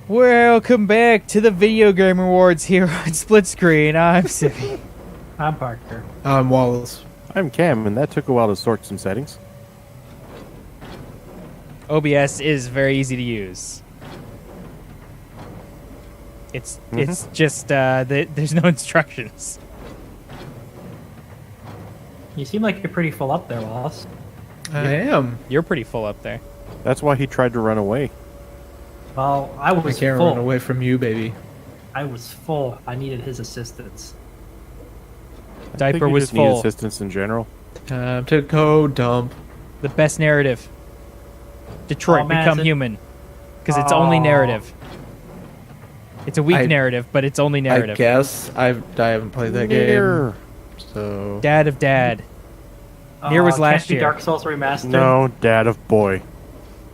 Welcome back to the Video Game Awards here on Split Screen. I'm Civvie. I'm Parker. I'm Wallace. I'm Cam, and that took a while to sort some settings. OBS is very easy to use. It's just there's no instructions. You seem like you're pretty full up there, Wallace. I am. You're pretty full up there. That's why he tried to run away. Well, I I was can't full. run away from you, baby. I was full. I needed his assistance. I think Diaper you was just need full. assistance in general. Time to go dump. The best narrative. Detroit, Oh, man, become it's a- human. Because it's only Aw. narrative. It's a weak I- narrative, but it's only I narrative. guess I haven't played that Nier. game. So Dad of Dad. Nier was Can't last be year. Dark Souls Remastered. No, dad of boy.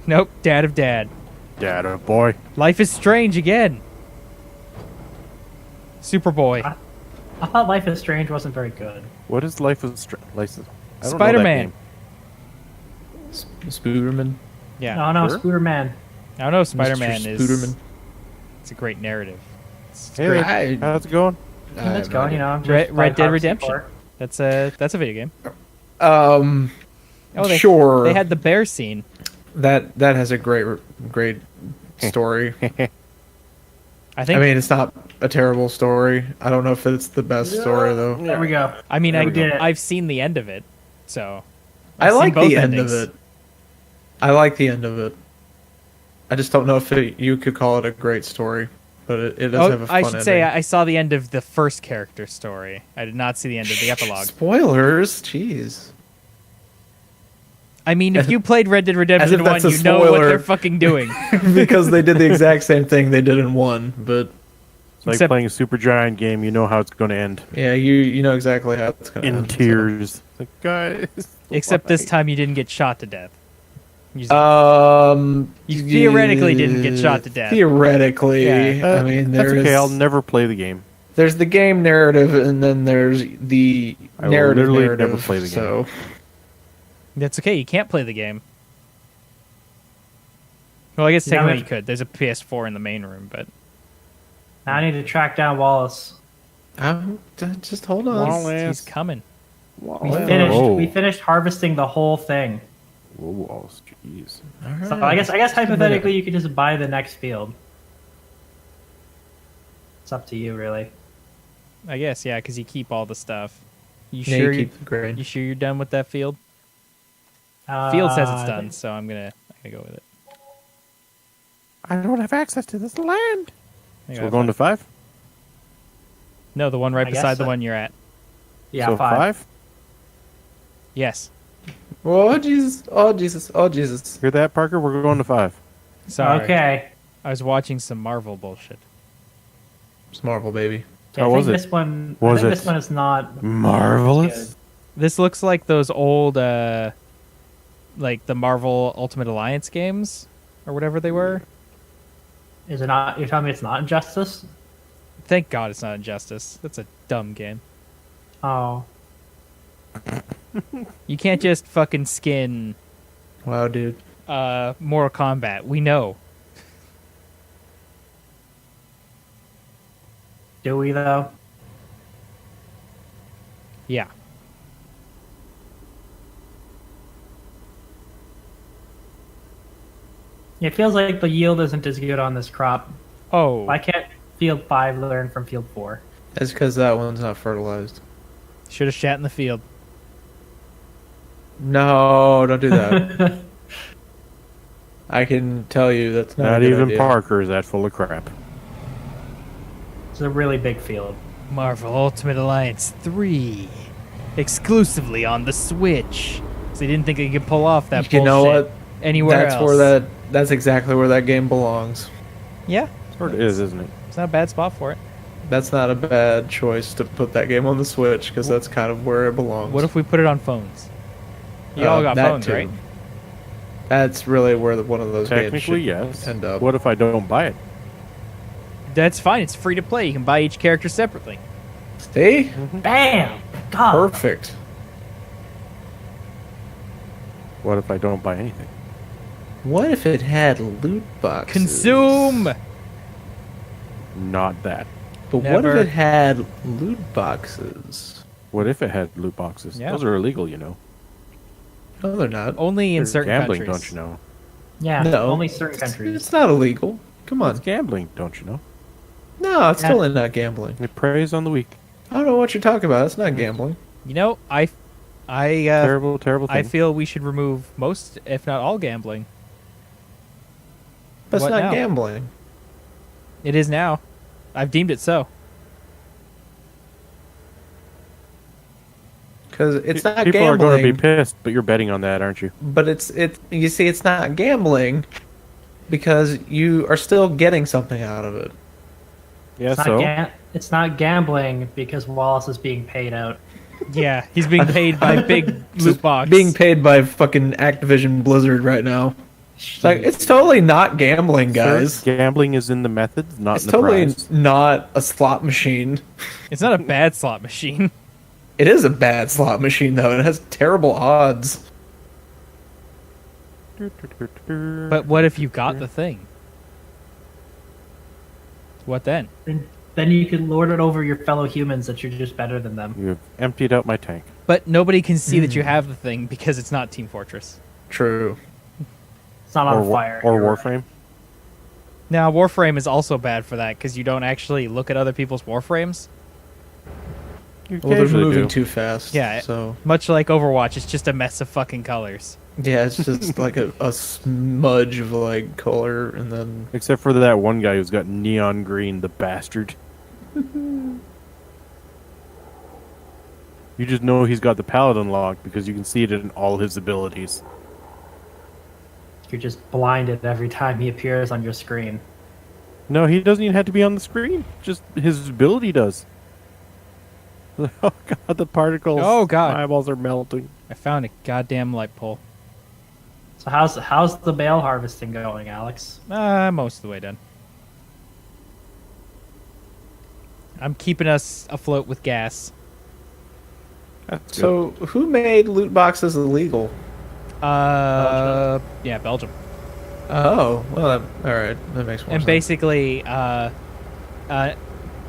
Nope, Dad of Dad. Dad of boy. Life is Strange again. Superboy. I thought Life is Strange wasn't very good. What is Life of Strange? Spider-Man. Spooderman. Yeah. No, Sure. Scooter Man. I don't know if Spider-Man Mr. is... Spooderman. It's a great narrative. Hey, great. how's it going? Let's go. You know, just Red like Dead Hard Redemption. support. That's a video game. Oh, they, sure. They had the bear scene. that has a great story. I think. I mean, it's not a terrible story. I don't know if it's the best story though. There we go. I mean, we did it. I've seen the end of it, so. I I've seen like both the endings. end of it. I like the end of it. I just don't know if you could call it a great story, but it does have a fun I should say ending. I saw the end of the first character story. I did not see the end of the epilogue. Spoilers, jeez. I mean, if you played Red Dead As Redemption if 1, that's a you know what spoiler. they're fucking doing. Because they did the exact same thing they did in 1, but It's like Except- playing a Super Giant game. You know how it's going to end. yeah, you know exactly how it's gonna In end, so. tears. Like, guys. Except this why? time you didn't get shot to death. You You theoretically didn't get shot to death. Theoretically, Yeah. I mean, That's okay. there's I'll never play the game. there's the game narrative, and then there's the I will narrative. literally narrative, never play the game. So That's okay. You can't play the game. Well, I guess Yeah, technically but- you could. There's a PS4 in the main room, but Now I need to track down Wallace. just hold on. Wallace. he's coming. We Wow. finished. Whoa. We finished harvesting the whole thing. Whoa, Wallace, jeez. All So right. I guess hypothetically you could just buy the next field. It's up to you, really. I guess, yeah, because you keep all the stuff. You Yeah, sure you you, keep the grain. you sure you're done with that field? Field says it's I done, think- so I'm gonna go with it. I don't have access to this land. I So got we're going to 5? No, the one right I guess beside the so. one you're at. Yeah, so 5. Yes. Oh Jesus! Oh Jesus! Oh Jesus! Hear that, Parker? We're going to 5. Sorry. Okay. I was watching some Marvel bullshit. It's Marvel, baby. How I was think it? This one. Was I think it this one is not marvelous? This looks like those old, like the Marvel Ultimate Alliance games, or whatever they were. Is it not? You're telling me it's not Injustice? Thank God it's not Injustice. That's a dumb game. Oh. You can't just fucking skin Wow, dude. Mortal Kombat. We know. Do we though? Yeah. It feels like the yield isn't as good on this crop. Oh. Why can't Field 5 learn from Field 4? That's because that one's not fertilized. Should have shat in the field. No, don't do that. I can tell you that's not, Not a good even idea. Parker is that full of crap. It's a really big field. Marvel Ultimate Alliance 3. Exclusively on the Switch. So they didn't think they could pull off that You bullshit know what? anywhere That's else. where that's exactly where that game belongs. Yeah. Sort of is, isn't it? It's not a bad spot for it. That's not a bad choice to put that game on the Switch because that's kind of where it belongs. What if we put it on phones? You all got that phones, too. right? That's really where one of those games Technically, should yes. end up. What if I don't buy it? That's fine. It's free to play. You can buy each character separately. See? Bam! God. Perfect. What if I don't buy anything? What if it had loot boxes? Consume! not that. But what Never. if it had loot boxes? What if it had loot boxes? Yeah. Those are illegal, you know. No, they're not. Only in They're certain gambling, countries. don't you know? Yeah, No. only certain countries. It's not illegal. Come on. It's gambling, don't you know? No, it's Yeah. totally not gambling. It preys on the weak. I don't know what you're talking about. It's not gambling. You know, I Terrible, terrible thing. I feel we should remove most, if not all, gambling. That's What not now? gambling. It is now. I've deemed it so. Because it's not People gambling. are going to be pissed, but you're betting on that, aren't you? But you see, it's not gambling because you are still getting something out of it. Yeah, It's not, so? it's not gambling because Wallace is being paid out. Yeah, he's being paid by big loot box. Being paid by fucking Activision Blizzard right now. It's like, it's totally not gambling, guys. Sir, gambling is in the methods, not It's in the totally prize. not a slot machine. It's not a bad slot machine. It is a bad slot machine, though. It has terrible odds. But what if you got the thing? What then? Then you can lord it over your fellow humans that you're just better than them. You've emptied out my tank. But nobody can see that you have the thing because it's not Team Fortress. True. It's not on fire. Or You're right. Warframe. Now, Warframe is also bad for that because you don't actually look at other people's Warframes. You Well, they're occasionally moving do. too fast. Yeah. So Much like Overwatch, it's just a mess of fucking colors. yeah, it's just like a smudge of like color, and then Except for that one guy who's got neon green, the bastard. You just know he's got the palette unlocked because you can see it in all his abilities. You're just blinded every time he appears on your screen. No, he doesn't even have to be on the screen. Just his ability does. Oh god, the particles. Oh, God. My eyeballs are melting. I found a goddamn light pole. So how's the bale harvesting going, Alex? Most of the way done. I'm keeping us afloat with gas. That's good. so who made loot boxes illegal? Yeah, Belgium. Oh, well, all right, that makes more And sense. basically, like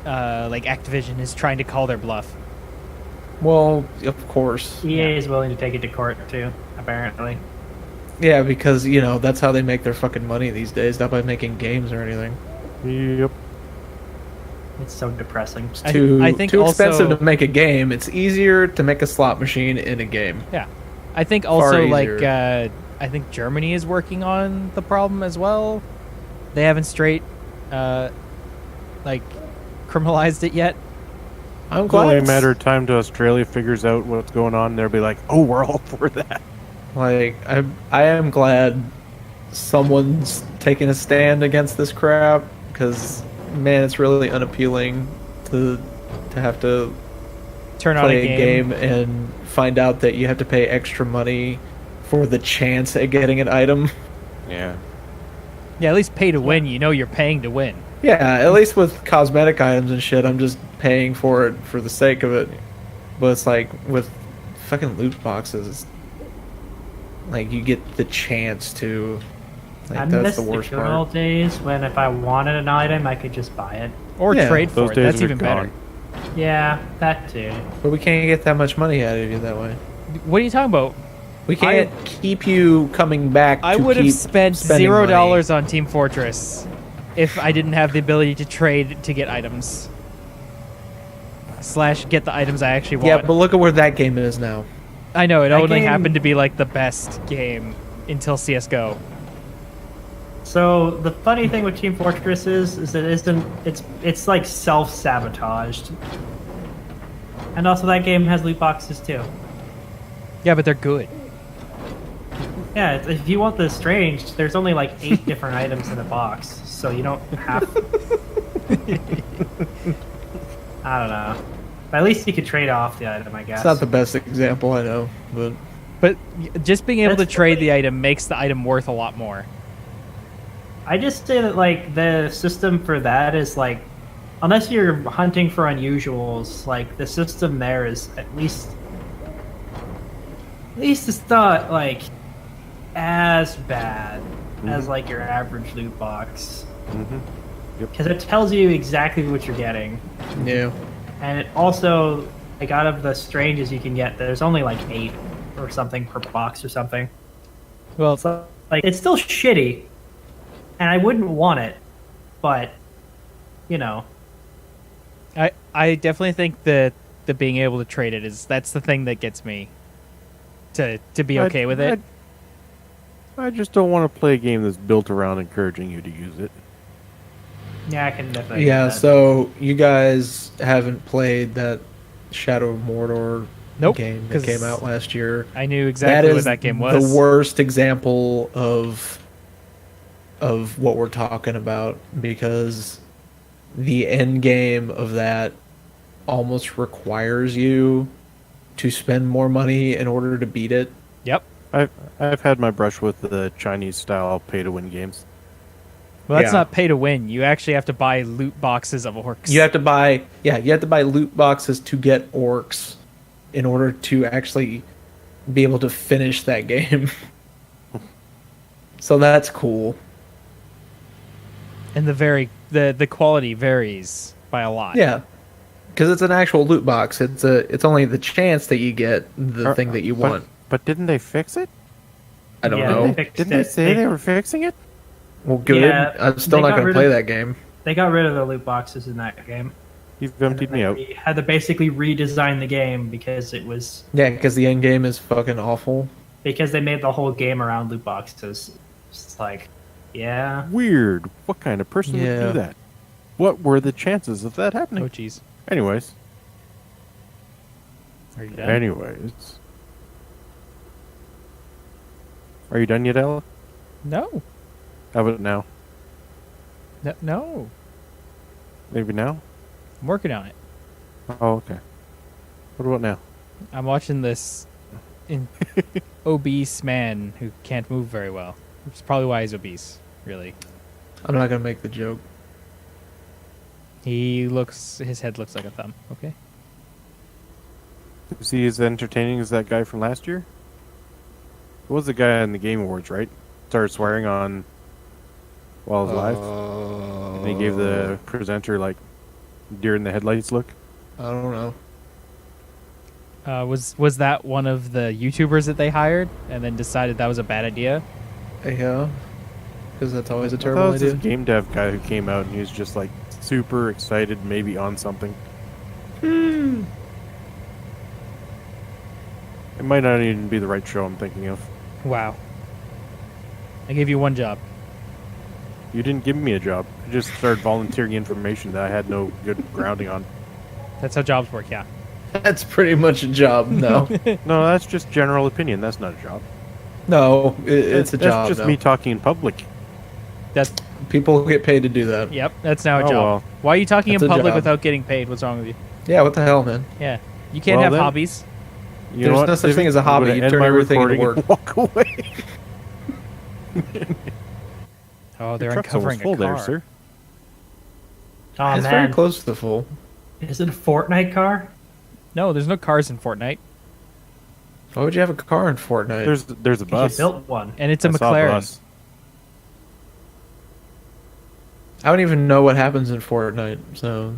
Activision is trying to call their bluff. Well, of course, EA is willing to take it to court too, apparently. yeah, because that's how they make their fucking money these days, not by making games or anything. Yep. It's so depressing. I- Too I think too also- expensive to make a game. It's easier to make a slot machine in a game. Yeah, I think also easier. I think Germany is working on the problem as well. They haven't straight criminalized it yet. I'm It's only glad. a matter of time till Australia figures out what's going on. They'll be like, "Oh, we're all for that." Like I am glad someone's taking a stand against this crap because man, it's really unappealing to have to Turn on play a game. and find out that you have to pay extra money for the chance at getting an item. Yeah. Yeah, at least pay to win. You know you're paying to win. Yeah, at least with cosmetic items and shit, I'm just paying for it for the sake of it. But it's like with fucking loot boxes, it's like you get the chance to. Like, I that's miss the the worst good part. old days when if I wanted an item, I could just buy it. Or Yeah, trade for Those it. days That's are even better. gone. Yeah, that too. But we can't get that much money out of you that way. What are you talking about? We can't keep you coming back. I to would have keep spent spending money. $0 on Team Fortress if I didn't have the ability to trade to get items. / get the items I actually want. Yeah, but look at where that game is now. I know, it That only game- happened to be like the best game until CSGO. So the funny thing with Team Fortress is that it's like self-sabotaged. And also that game has loot boxes too. Yeah, but they're good. Yeah, if you want the strange, there's only like 8 different items in a box, so you don't have. I don't know. But at least you could trade off the item, I guess. It's not the best example, I know, but But just being able to That's trade funny. the item makes the item worth a lot more. I just say that like the system for that is like, unless you're hunting for unusuals, like the system there is at least it's not like as bad as like your average loot box. Mm-hmm. because it tells you exactly what you're getting, Yeah. and it also, like, out of the stranges you can get, there's only like 8 or something per box or something. Well, So like it's still shitty, and I wouldn't want it, but you know, I definitely think that the being able to trade it that's the thing that gets me to be okay with it. I just don't want to play a game that's built around encouraging you to use it. yeah, I can definitely. Yeah, get that. so you guys haven't played that Shadow of Mordor Nope, game that 'cause came out last year. I knew exactly what that game was. The worst example of what we're talking about, because the end game of that almost requires you to spend more money in order to beat it. Yep. I've had my brush with the Chinese style pay to win games. Well, that's Yeah. not pay to win. You actually have to buy loot boxes of orcs. You have to buy loot boxes to get orcs in order to actually be able to finish that game. So that's cool. and the quality varies by a lot. Yeah. Because it's an actual loot box. It's only the chance that you get the thing that you want. But didn't they fix it? I don't Yeah, know. they fixed Didn't they it. say they were fixing it? Well, good. Yeah, I'm still they not got going to rid play of- that game. They got rid of the loot boxes in that game. You've emptied me out. They had to basically redesign the game because it was Yeah, because the end game is fucking awful. because they made the whole game around loot boxes. It's like, yeah, Weird. What kind of person would Yeah. do that? What were the chances of that happening? Oh, jeez. Anyways. Are you done? Anyways. Are you done yet, Ella? No. How about now? No. Maybe now? I'm working on it. Oh, okay. What about now? I'm watching this obese man who can't move very well. Which is probably why he's obese, really. I'm not going to make the joke. His head looks like a thumb. Okay. Is he as entertaining as that guy from last year? What was the guy in the Game Awards, right? Started swearing on while it was live. And he gave the presenter, like, deer in the headlights look. I don't know. Was that one of the YouTubers that they hired and then decided that was a bad idea? Yeah. Because that's always a I thought terrible it was idea. this game dev guy who came out and he was just, like, super excited, maybe on something. It might not even be the right show I'm thinking of. Wow. I gave you one job. You didn't give me a job. I just started volunteering information that I had no good grounding on. That's how jobs work, yeah. That's pretty much a job, no. No, that's just general opinion. That's not a job. No, it's a That's job. just no. me talking in public. That's People get paid to do that. Yep, that's now a Oh, job. well. Why are you talking That's in a public job. without getting paid? What's wrong with you? Yeah, what the hell, man? Yeah. You can't Well, have then- hobbies. You There's know what, no such Civvie? thing as a I'm hobby. gonna You end turn my everything into recording and walk away. Oh, they're Your truck's uncovering almost full a car. there, sir. oh It's man, very close to the full. is it a Fortnite car? No, there's no cars in Fortnite. Why would you have a car in Fortnite? There's a bus. You built one. And it's a I saw a McLaren. bus. I don't even know what happens in Fortnite, so...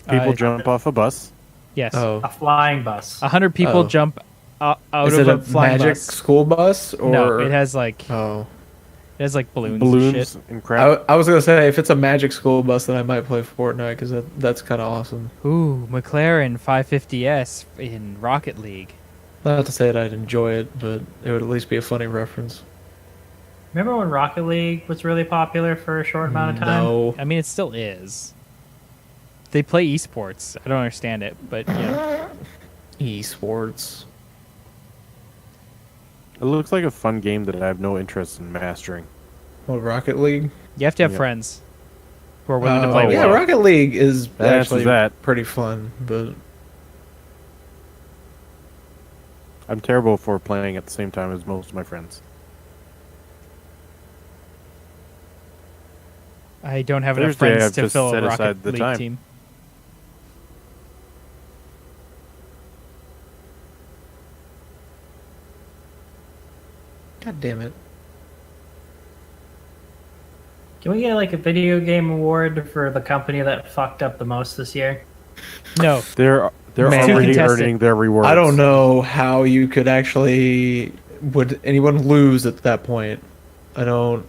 People Uh, jump off a bus. Yes. Oh. A flying bus. 100 people Oh. jump out Is of it a flying magic bus. school bus? Or... No, it has like Oh. balloons, and Balloons shit. and crap. I was going to say, if it's a magic school bus, then I might play Fortnite, because that's kind of awesome. Ooh, McLaren 550S in Rocket League. Not to say that I'd enjoy it, but it would at least be a funny reference. Remember when Rocket League was really popular for a short amount of time? No. I mean, it still is. They play esports. I don't understand it, but yeah. Esports. It looks like a fun game that I have no interest in mastering. What, Rocket League? You have to have Yeah. friends who are willing to play Oh, with yeah, you. Rocket League is That answers actually that. pretty fun, but I'm terrible for playing at the same time as most of my friends. I don't have enough Thursday, friends I've to just fill set a aside Rocket the League time. team. god damn it. Can we get like a video game award for the company that fucked up the most this year? No. They're Man. already Contested. earning their rewards. I don't know how you could actually. Would anyone lose at that point? I don't.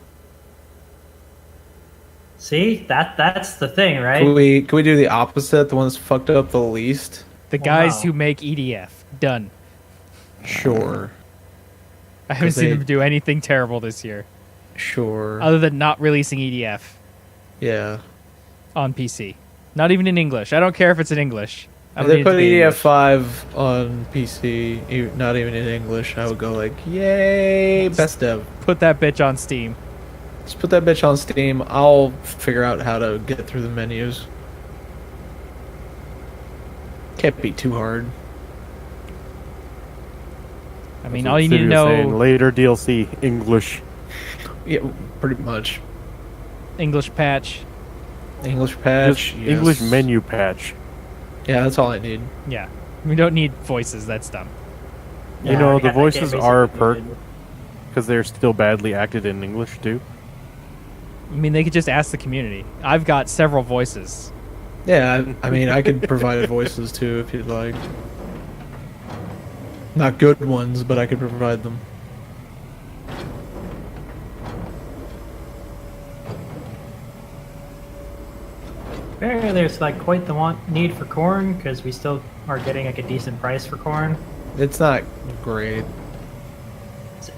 See, that's the thing, right? Can we do the opposite? The one that's fucked up the least? The guys Wow. who make EDF. Done. Sure. I haven't 'Cause seen they- them do anything terrible this year. Sure. Other than not releasing EDF Yeah. on PC. Not even in English. I don't care if it's in English. I If don't they need it to put be in EDF English. 5 on PC, not even in English, I would go like, yay, best dev. Put that bitch on Steam. Just put that bitch on Steam. I'll figure out how to get through the menus. Can't be too hard. I mean, That's all what you need to Civvie was saying. know, Later DLC English. Yeah, pretty much. English patch. English patch. Just yes. English menu patch. Yeah, that's all I need. Yeah. We don't need voices. That's dumb. You Yeah, know, I the got that game voices are a basically perk good. because they're still badly acted in English too. I mean, they could just ask the community. I've got several voices. Yeah, I mean, I could provide voices too if you'd like. Not good ones, but I could provide them. Apparently, there's like quite the need for corn because we still are getting like a decent price for corn. It's not great.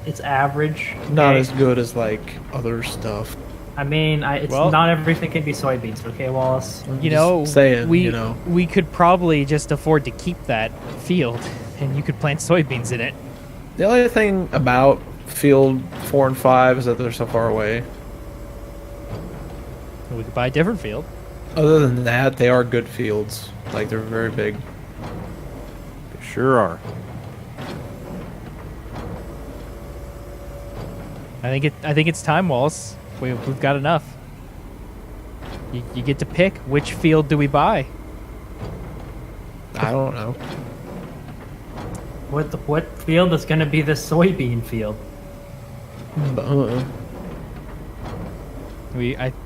It's average. Not okay? as good as like other stuff. I mean, it's Well- not everything can be soybeans. Okay, Wallace. You Just know, saying, we you know. we could probably just afford to keep that field, and you could plant soybeans in it. The only thing about field 4 and 5 is that they're so far away. We could buy a different field. Other than that, they are good fields. Like, they're very big. They sure are. I think it's time, Wallace. We've got enough. You get to pick which field do we buy. I don't know. What field is going to be the soybean field? But,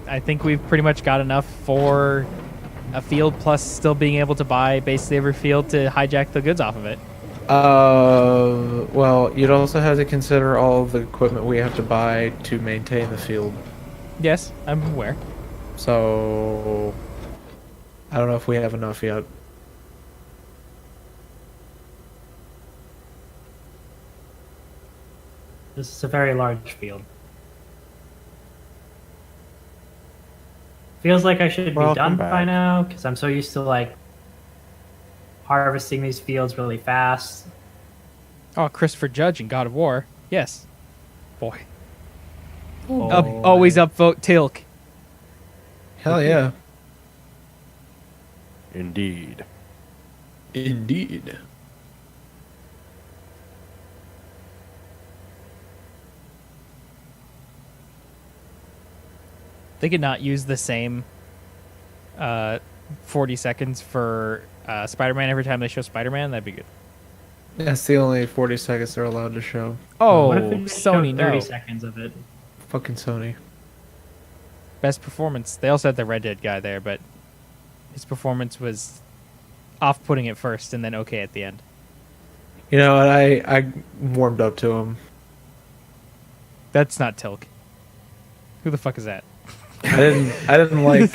I think we've pretty much got enough for a field plus still being able to buy basically every field to hijack the goods off of it. well, you'd also have to consider all of the equipment we have to buy to maintain the field. Yes, I'm aware. So, I don't know if we have enough yet. This is a very large field. Feels like I should be Welcome done back. by now because I'm so used to like harvesting these fields really fast. Oh, Christopher Judge in God of War. Yes. Boy. Oh, Always upvote Tilk. Hell yeah. Indeed. Indeed. They could not use the same 40 seconds for Spider-Man every time they show Spider-Man. That'd be good. That's the only 40 seconds they're allowed to show. Oh, What if we just showed Sony, 30 no. seconds of it? Fucking Sony. Best performance. They also had the Red Dead guy there, but his performance was off-putting at first and then okay at the end. You know, and I warmed up to him. That's not Tilk. Who the fuck is that? I didn't like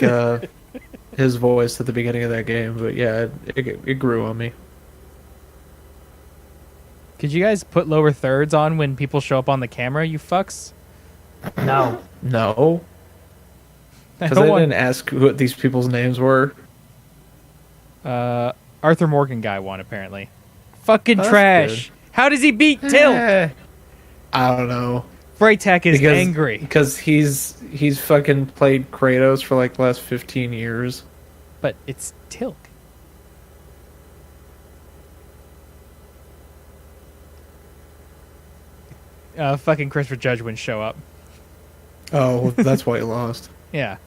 his voice at the beginning of that game, but yeah, it grew on me. Could you guys put lower thirds on when people show up on the camera, you fucks? No. No, I because don't I want- didn't ask what these people's names were. Arthur Morgan guy won, apparently. Fucking That's trash. How does he beat Tilk? Eh, I don't know. Braytac is angry. because he's fucking played Kratos for like the last 15 years. But it's Tilk. Fucking Christopher Judge wouldn't show up. Oh, well, that's why he lost. Yeah.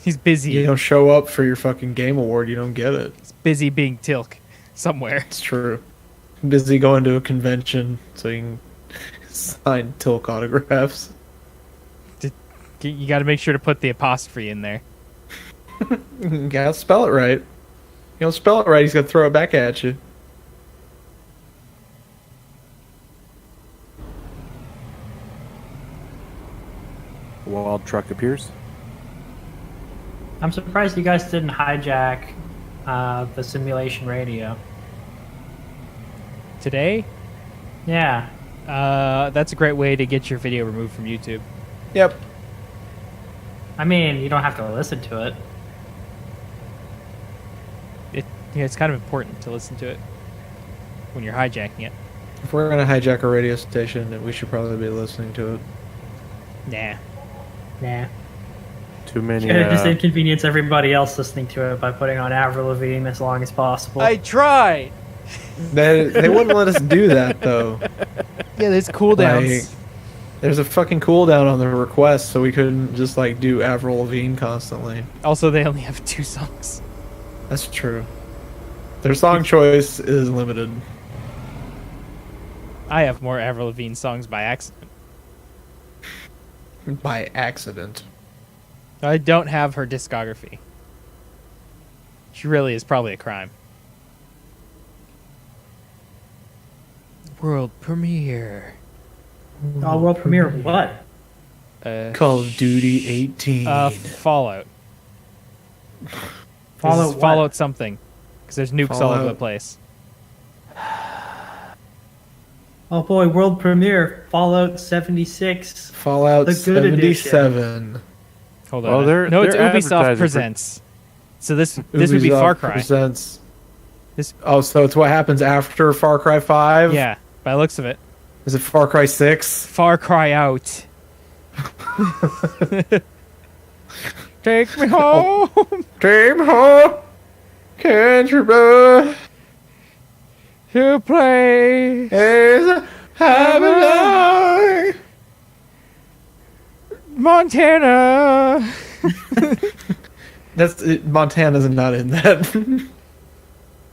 He's busy. You don't show up for your fucking game award, you don't get it. He's busy being Tilk somewhere. It's true. Busy going to a convention so you can sign Tilk autographs. Can You got to make sure to put the apostrophe in there. You gotta spell it right. You don't spell it right, he's gonna throw it back at you. A wild truck appears. I'm surprised you guys didn't hijack the simulation radio. Today, Yeah. that's a great way to get your video removed from YouTube. Yep. I mean, you don't have to listen to it. It's kind of important to listen to it when you're hijacking it. If we're gonna hijack a radio station, then we should probably be listening to it. Nah. Nah. Too many. You're gonna just inconvenience everybody else listening to it by putting on Avril Lavigne as long as possible. tried. They wouldn't let us do that though. Yeah, there's cooldowns. Like, there's a fucking cooldown on the request, so we couldn't just like do Avril Lavigne constantly. Also, they only have 2 songs. That's true. Their song choice is limited. I have more Avril Lavigne songs by accident. By accident. I don't have her discography. She really is probably a crime. World premiere. Oh, world premiere of what? Call of Duty 18. Fallout. Fallout what? Fallout something. Because there's nukes all over Fallout. the place. Oh boy, world premiere Fallout 76. Fallout The good edition. 77. Hold Oh, on. they're- no, it's they're Ubisoft advertising for- Presents. So this would be Ubisoft Far Cry. Presents. This, Oh, so it's what happens after Far Cry 5? yeah, by the looks of it. Is it Far Cry 6? Far Cry out. Take me home. Dream home, country road, To play. is happy life. Montana. That's it, Montana's not in that.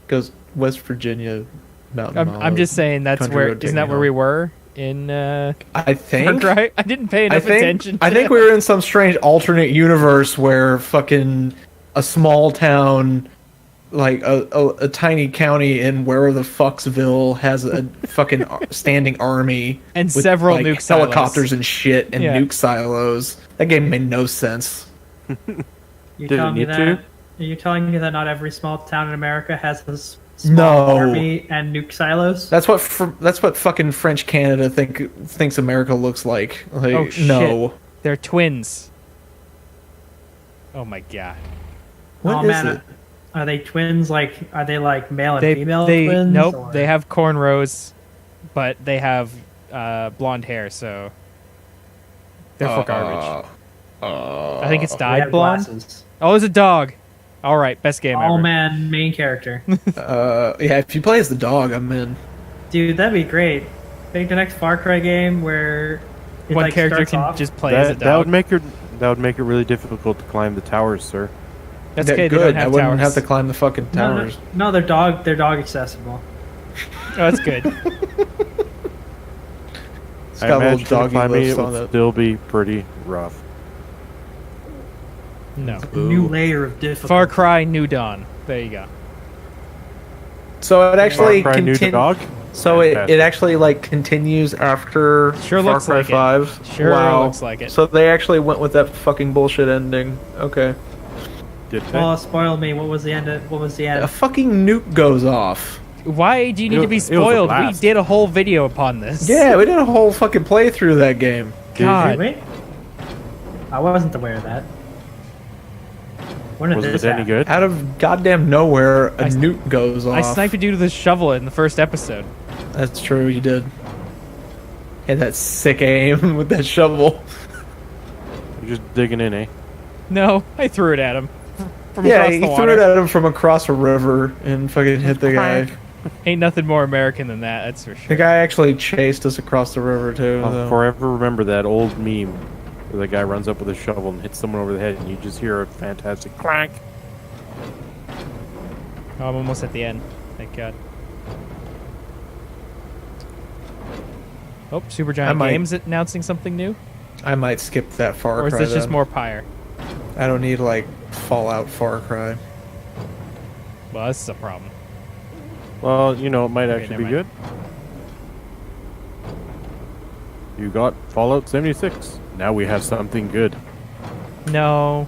Goes West Virginia, Mountain. I'm just saying that's Country where road, take isn't me that where home. we were in I Far think. Cry? I didn't pay enough attention. I think we were in some strange alternate universe where fucking a small town, like a tiny county in wherever the fucksville has a fucking standing army And with, several like, nuke silos. helicopters and shit and Yeah. nuke silos. That game made no sense. You Did it telling me need that? to? Are you telling me that not every small town in America has this No. small army and nuke silos? That's what fucking French Canada thinks America looks like. Like Oh, shit. no. They're twins. Oh my god. What oh is man, it? are they twins? Like, are they like male and They female they twins? nope. or- They have cornrows, but they have blonde hair, so they're for garbage. I think it's They dyed have blonde. glasses. Oh, it's a dog. All right, best game Oh ever. man, main character. Yeah, if you play as the dog, I'm in. Dude, that'd be great. Make the next Far Cry game where it, One like, character starts can off- just play as a That dog. would make it really difficult to climb the towers, sir. That's Yeah, okay. They good. don't I have wouldn't towers. have to climb the fucking No, towers. no, they're dog accessible. Oh, that's good. It's I got little imagine doggy climbing lifts it on would it. still be pretty rough. No. New layer of difficulty. Far Cry New Dawn. There you go. So it actually Far Cry New Dog? So it Fantastic. actually like continues after Sure Far looks Cry like it. 5. Sure Wow. looks like it. So they actually went with that fucking bullshit ending. Okay. Did they? Well, spoil me. What was the end? What was the A end? fucking nuke goes off. Why do you need to be It was a spoiled? We blast. did a whole video upon this. Yeah, we did a whole fucking playthrough of that game. God. Wait, I wasn't aware of that. When did Was this it any happen? good? Out of goddamn nowhere, a I- nuke goes off. I sniped a dude with a shovel in the first episode. That's true, you did. Had that sick aim with that shovel. You're just digging in, eh? No, I threw it at him from Yeah, across he the threw water. it at him from across a river and fucking hit the guy. Ain't nothing more American than that, that's for The sure. guy actually chased us across the river too. I'll though. forever remember that old meme where the guy runs up with a shovel and hits someone over the head, and you just hear a fantastic clank. Oh, I'm almost at the end. Thank God. Oh, Supergiant I might- Games announcing something new. I might skip that Far Or Cry. is this just then. more Pyre? I don't need like Fallout Far Cry. Well, this is a problem. Well, it might Okay, actually be never good. You got Fallout 76. Now we have something good. No.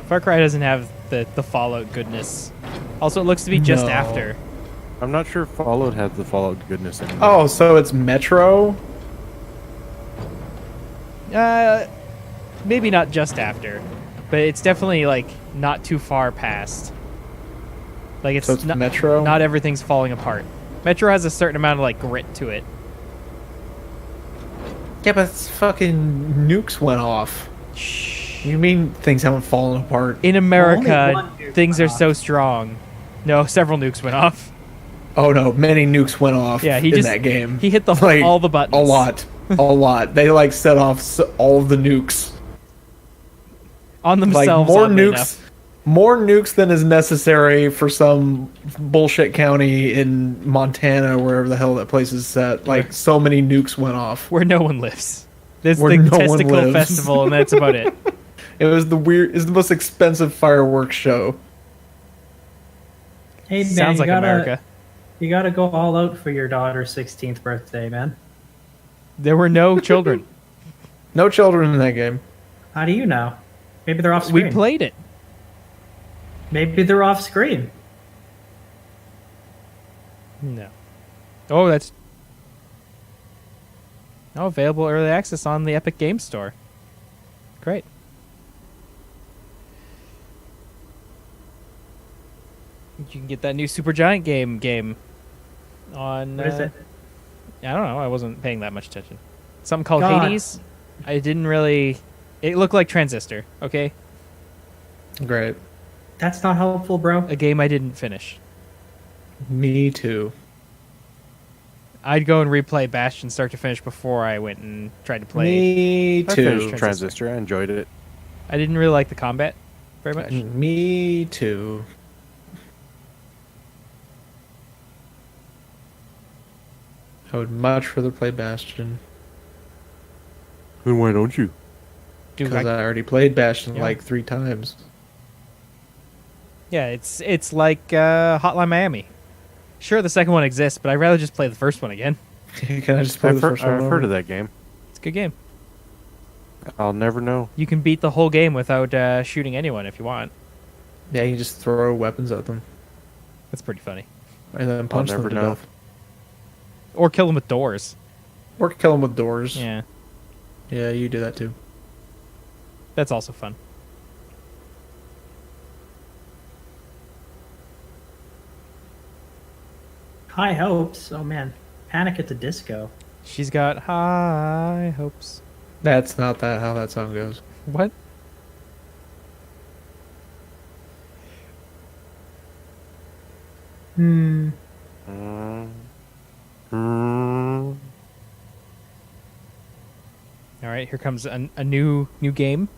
Far Cry doesn't have the Fallout goodness. Also, it looks to be just No. after. I'm not sure Fallout has the Fallout goodness anymore. Oh, so it's Metro? Maybe not just after, but it's definitely like not too far past. Like it's, So it's not, Metro? not everything's falling apart. Metro has a certain amount of like grit to it. Yeah, but it's fucking nukes went off. Shh. You mean things haven't fallen apart? In Only America, one nuke things went are off. so strong. No, several nukes went off. Oh no, many nukes went off Yeah, he in just that game. he hit the Like, all the buttons. A lot. A lot. They like set off all of the nukes. On Like themselves. more oddly nukes. enough. More nukes than is necessary for some bullshit county in Montana, wherever the hell that place is set. Like so many nukes went off. Where no one lives. There's Where the no one testicle lives. festival, and that's about it. It was it's the most expensive fireworks show. Hey man, Sounds you like gotta, America. You gotta go all out for your daughter's 16th birthday, man. There were no children. No children in that game. How do you know? Maybe they're off We screen. played it. Maybe they're off screen. No. Oh, that's... Oh, available early access on the Epic Games Store. Great. You can get that new Supergiant game on... What is it? I don't know. I wasn't paying that much attention. Something called God. Hades. I didn't really... It looked like Transistor, okay? Great. That's not helpful, bro. A game I didn't finish. Me too. I'd go and replay Bastion start to finish before I went and tried to play. Me I too. finished Transistor. I enjoyed it. I didn't really like the combat very much. Me too. I would much rather play Bastion Then why don't you? Dude, because I already played Bastion Yeah. like 3 times. yeah, it's like Hotline Miami. Sure, the second one exists, but I'd rather just play the first one again. Can I just play I've, the heard, first one? I've over? heard of that game. It's a good game. I'll never know. You can beat the whole game without shooting anyone if you want. Yeah, you just throw weapons at them That's pretty funny. and then punch them never to know. death. Or kill them with doors. Or kill them with doors. Yeah, Yeah, you do that too. that's also fun. High hopes. Oh man, Panic at the Disco. She's got high hopes. That's not how that song goes. What? Hmm. All right, here comes a new game.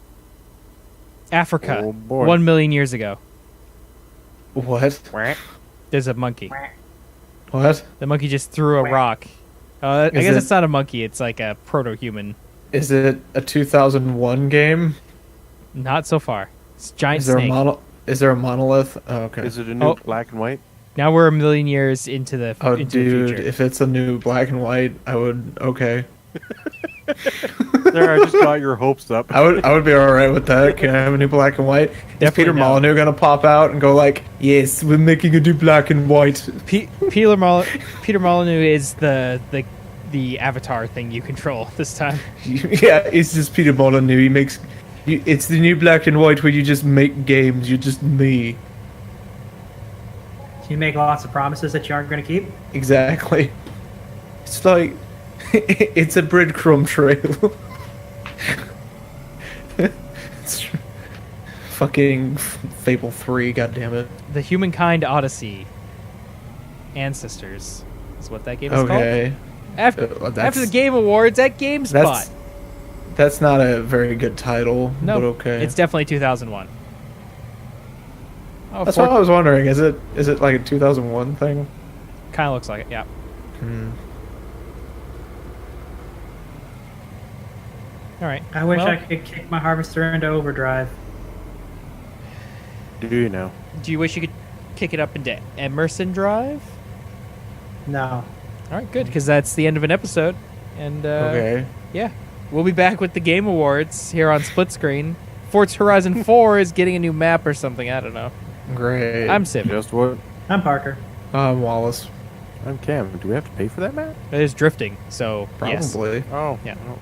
Africa, Oh, boy. 1 million years ago. What? There's a monkey. What? The monkey just threw a rock. I Is guess it- it's not a monkey. It's like a proto-human. Is it a 2001 game? Not so far. It's a giant Is there snake. Is there a monolith? Oh, okay. Is it a new Oh. black and white? Now we're a million years into the Oh, into the dude, future. if it's a new black and white, I would okay. There, I just got your hopes up. I would be all right with that. Can I have a new black and white? Is Definitely Peter no. Molyneux gonna pop out and go like, "Yes, we're making a new black and white"? Peter Molyneux is the avatar thing you control this time. Yeah, it's just Peter Molyneux. He makes. It's the new black and white where you just make games. You're just me. You make lots of promises that you aren't going to keep. Exactly. It's like it's a breadcrumb trail. It's fucking Fable 3. God damn it. The Humankind Odyssey. Ancestors is what that game is Okay. called. After That's- the Game Awards at GameSpot. That's not a very good title, No, but okay. it's definitely 2001. Oh, That's what I was wondering. Is it like a 2001 thing? kind of looks like it. Yeah. Hmm. All right. I wish Well, I could kick my harvester into overdrive. Do you know? Do you wish you could kick it up into Emerson Drive? No. All right, good, because that's the end of an episode. And Okay. yeah, we'll be back with the Game Awards here on Split Screen. Forza Horizon 4 is getting a new map or something. I don't know. Great. I'm Civvie. Just what? I'm Parker. Wallace. I'm Cam. Do we have to pay for that, Matt? It is drifting, so yes. Probably. Oh. Yeah. Oh.